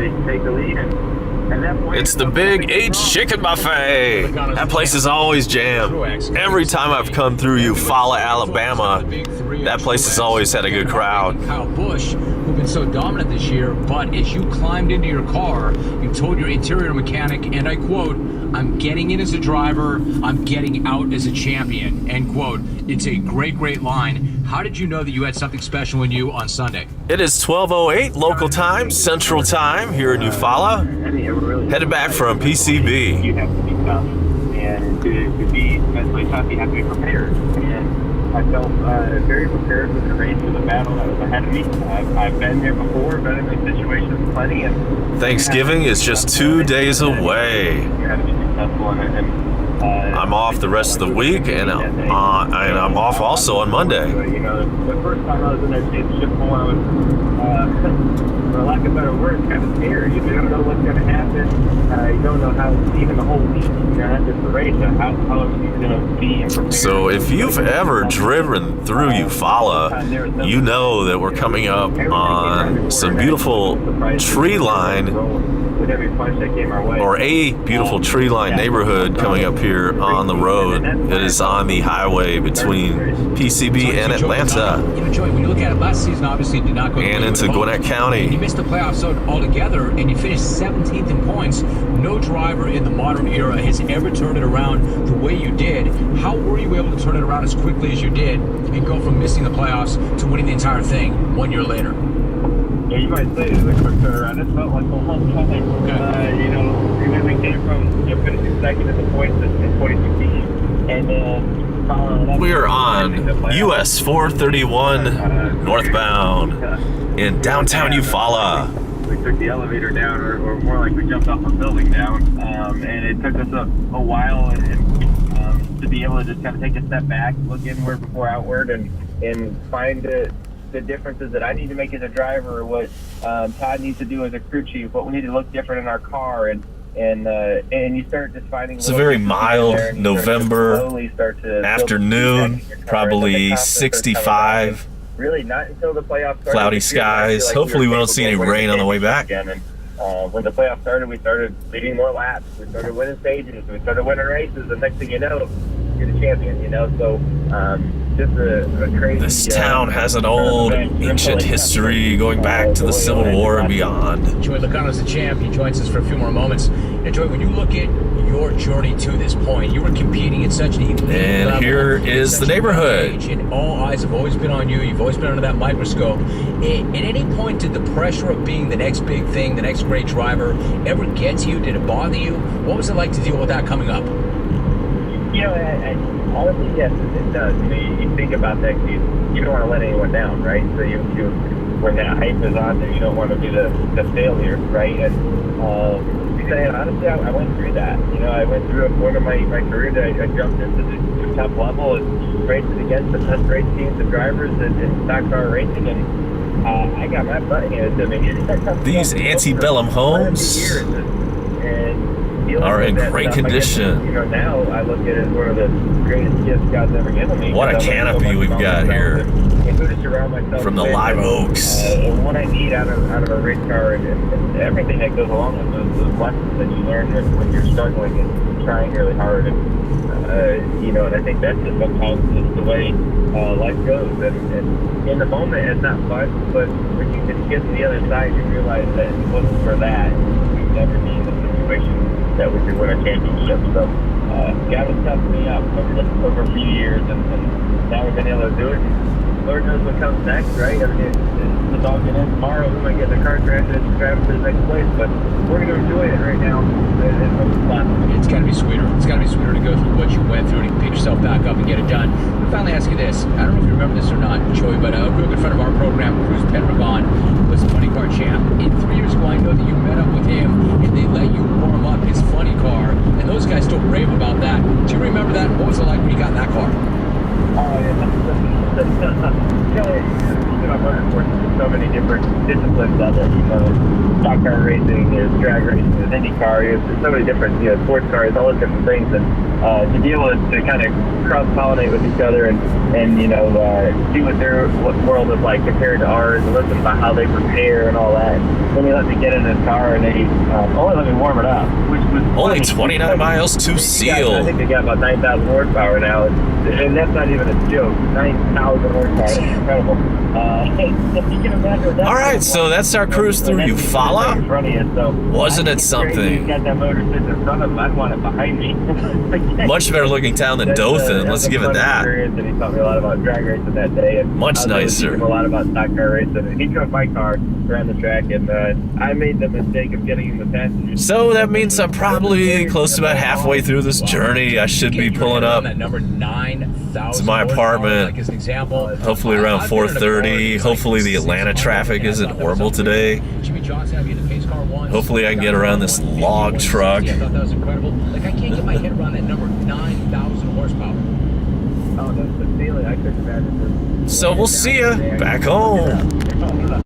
really take the lead. And at that point, It's the Big H Chicken Buffet. That place is always jammed. Every time I've come through Eufaula, Alabama, that place has always had a good crowd. Kyle Busch, who've been so dominant this year, but as you climbed into your car, you told your interior mechanic, and I quote, "I'm getting in as a driver, I'm getting out as a champion," end quote. It's a great, great line. How did you know that you had something special in you on Sunday? It is 12:08 local time, Central Time here in Eufaula. Headed back from PCB. You have to be tough, and to be mentally tough, you have to be prepared. And I felt very prepared for the race, for the battle that was ahead of me. I've been there before, been in these situations plenty. And Thanksgiving is just 2 days away. You have to be successful in it. And I'm off the rest of the week, and I'm off also on Monday. You know, the first time I was in that championship pool, I was, for lack of better words, kind of scared. You don't know what's going to happen. You don't know how, even the whole week, not just the race, how everything's going to be and prepared. So if you've ever driven through Eufaula, you know that we're coming up on some beautiful tree line, with every punch that came our way. or a beautiful tree line neighborhood coming up here on the road. It is on the highway between PCB and Atlanta You know, Joey, when you look at it, last season obviously did not go the way and you into would hope. Gwinnett You County. missed the playoffs altogether, and you finished 17th in points. No driver in the modern era has ever turned it around the way you did. How were you able to turn it around as quickly as you did and go from missing the playoffs to winning the entire thing 1 year later? Yeah, you might say it was a quick turnaround. It felt like a long time. Okay. You know, we came from finishing second in the points in 2016, and then following up. We are on US 431 northbound in downtown Eufaula. We took the elevator down, or more like we jumped off a building down, and it took us a while and to be able to just kind of take a step back, look inward before outward, and find the differences that I need to make as a driver, or what Todd needs to do as a crew chief, what we need to look different in our car, and you start just finding. It's a very mild November afternoon, probably 65. Really, not until the playoffs started. Cloudy skies. Hopefully we don't see any rain on the way back. Again. And when the playoffs started, we started leading more laps. We started winning stages. We started winning races. The next thing you know, you're the champion. You know, so just a crazy. This town has an old, ancient history going back to the Civil War and beyond. Joey Logano's the champ. He joins us for a few more moments. Now, Joey, when you look at your journey to this point, you were competing at such an elite And level, here is the neighborhood. and all eyes have always been on you. You've always been under that microscope. At any point, did the pressure of being the next big thing, the next great driver, ever get to you? Did it bother you? What was it like to deal with that coming up? You know, honestly, yes, it does. You know, you think about that, you don't want to let anyone down, right? So you when that hype is on, then you don't want to be the failure, right? And honestly, I went through that. You know, I went through a point of my career that I jumped into the top level and raced against the best race teams and drivers in stock car racing, and I got my butt handed to me. These antebellum homes are in great condition. You know, now I look at it as one of the greatest gifts God's ever given me. What a canopy we've got here from the live oaks. What I need out of a race car, and everything that goes along with those lessons that you learn when you're struggling and trying really hard, and you know, and I think that's just sometimes just the way life goes. And in the moment, it's not fun, but when you just get to the other side, you realize that if it wasn't for that, we'd never be in the situation that we could win a championship. So God has toughed me up over a few years, and now we've been able to do it. Lord knows what comes next, right? I mean, it's all getting in tomorrow. We might get the car crashed and drive to the next place, but we're going to enjoy it right now. It's fun. It's got to be sweeter. It's got to be sweeter to go through what you went through to pick yourself back up and get it done. I'll finally ask you this. I don't know if you remember this or not, Joey, but a real good friend of our program, Cruz Pendragon, was a funny car champ. And 3 years ago, I know that you met up with him and they let you warm up his funny car, and those guys still rave about that. Do you remember that? What was it like when you got in that car? Oh, yeah. You know, you know, motorsports, there's so many different disciplines out there. You know, stock car racing, there's drag racing, there's IndyCar, there's so many different, sports cars, all those different things, and to be able to kind of cross-pollinate with each other and see what their world is like compared to ours, and listen about how they prepare and all that. Then they let me get in this car, and they only let me warm it up, which was Only funny. 29 miles to I seal. think they got about 9,000 horsepower now, and that's not even a joke. 9,000 horsepower, that's incredible. You can imagine that. All right, so that's our cruise through Eufaula. In front of you, so Wasn't it something? He's got that motor sitting in front of him. I'd want it behind me. Much better looking town than Dothan. Let's give it that. Experience, and he taught me a lot about drag racing that day. And Much I was able to nicer. teach him a lot about stock car racing. And he drove my car around the track, and I made the mistake of getting in the passenger. So that means I'm probably close to about halfway through this journey. I should be pulling up That number 9,000 to my apartment. like as an example. Hopefully around 4:30. Hopefully the Atlanta traffic isn't horrible today. Jimmy Johnson had me in the pace car once. Hopefully I can get around this log truck. I thought that was incredible. Like I can't get my head around that number 9,000 horsepower. Oh, that's the feeling. I couldn't imagine this. So we'll see ya back home.